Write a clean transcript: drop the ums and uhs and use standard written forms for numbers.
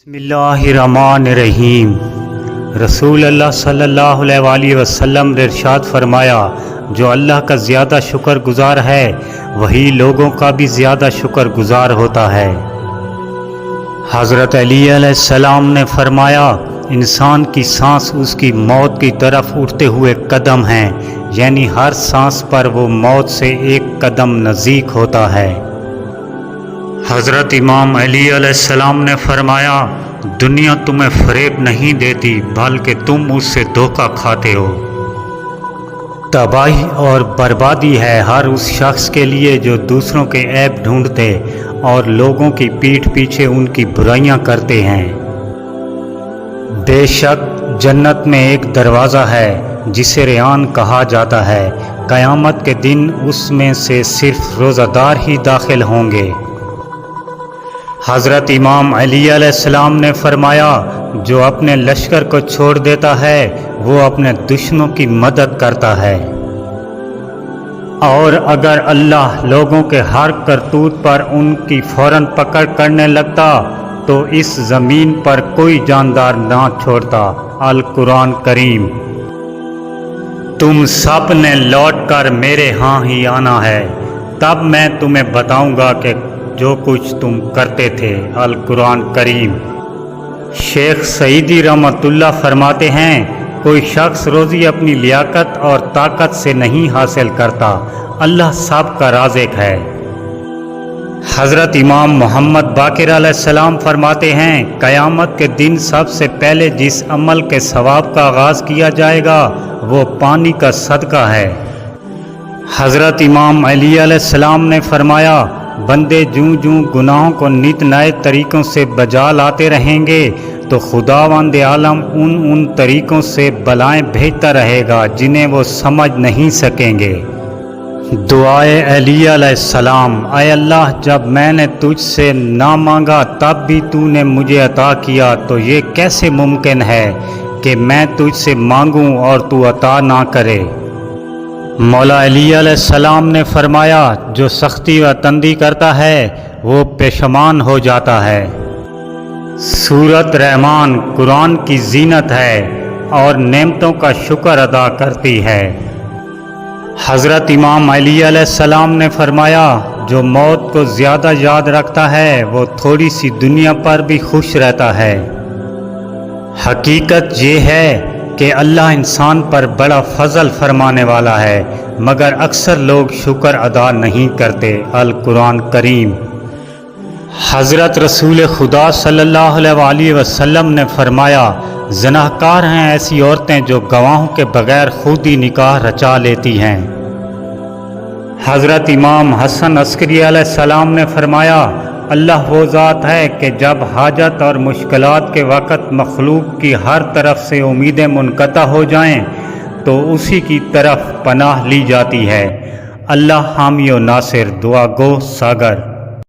बिस्मिल्लाहिर्रहमानिर्रहीम। रसूल अल्लाह सल्लल्लाहु अलैहि वसल्लम ने इरशाद फरमाया, जो अल्लाह का ज़्यादा शुक्रगुजार है वही लोगों का भी ज़्यादा शुक्रगुजार होता है। हज़रत अली अलैहिस्सलाम ने फरमाया, इंसान की सांस उसकी मौत की तरफ उठते हुए कदम हैं, यानी हर सांस पर वो मौत से एक कदम नज़दीक होता है। हज़रत इमाम अली अलैहिस्सलाम ने फरमाया, दुनिया तुम्हें फ़रेब नहीं देती बल्कि तुम उससे धोखा खाते हो। तबाही और बर्बादी है हर उस शख्स के लिए जो दूसरों के ऐब ढूंढते और लोगों की पीठ पीछे उनकी बुराइयां करते हैं। बेशक जन्नत में एक दरवाज़ा है जिसे रेयान कहा जाता है, क़यामत के दिन उसमें से सिर्फ रोज़ादार ही दाखिल होंगे। हज़रत इमाम अली अलैहिस्सलाम ने फरमाया, जो अपने लश्कर को छोड़ देता है वो अपने दुश्मनों की मदद करता है, और अगर अल्लाह लोगों के हर करतूत पर उनकी फ़ौरन पकड़ करने लगता तो इस ज़मीन पर कोई जानदार ना छोड़ता। अल कुरान करीम। तुम सब ने लौट कर मेरे यहाँ ही आना है, तब मैं तुम्हें बताऊंगा कि जो कुछ तुम करते थे। अल कुरान करीम। शेख सईदी रहमतुल्लाह फरमाते हैं, कोई शख्स रोज़ी अपनी लियाकत और ताकत से नहीं हासिल करता, अल्लाह सब का राज़िक है। हज़रत इमाम मोहम्मद बाक़िर अलैहिस्सलाम फरमाते हैं, क़यामत के दिन सबसे पहले जिस अमल के सवाब का आगाज़ किया जाएगा वो पानी का सदका है। हज़रत इमाम अली अलैहिस्सलाम ने फरमाया, बंदे जूं जूं गुनाहों को नित नए तरीक़ों से बजा लाते रहेंगे तो खुदावंद आलम उन तरीक़ों से बलाएं भेजता रहेगा जिन्हें वो समझ नहीं सकेंगे। दुआए अली अलैहिस्सलाम, ऐ अल्लाह, जब मैंने तुझसे ना मांगा तब भी तूने मुझे अता किया, तो ये कैसे मुमकिन है कि मैं तुझसे मांगूं और तू अता ना करे। मौला अली अलैहिस्सलाम ने फरमाया, जो सख्ती व तंदी करता है वो पेशमान हो जाता है। सूरत रहमान कुरान की जीनत है और नेमतों का शुक्र अदा करती है। हज़रत इमाम अली अलैहिस्सलाम ने फरमाया, जो मौत को ज़्यादा याद रखता है वो थोड़ी सी दुनिया पर भी खुश रहता है। हकीकत ये है कि अल्लाह इंसान पर बड़ा फजल फरमाने वाला है, मगर अक्सर लोग शुक्र अदा नहीं करते। अल कुरान करीम। हज़रत रसूल खुदा सल्लल्लाहु अलैहि वसल्लम ने फरमाया, ज़नाहकार हैं ऐसी औरतें जो गवाहों के बगैर खुद ही निकाह रचा लेती हैं। हज़रत इमाम हसन अस्करी अलैहिस्सलाम ने फरमाया, अल्लाह वो ज़ात है कि जब हाजत और मुश्किलात के वक़्त मखलूक की हर तरफ से उम्मीदें मुनक़ता हो जाएं तो उसी की तरफ पनाह ली जाती है। अल्लाह हामी व नासिर। दुआ गो सागर।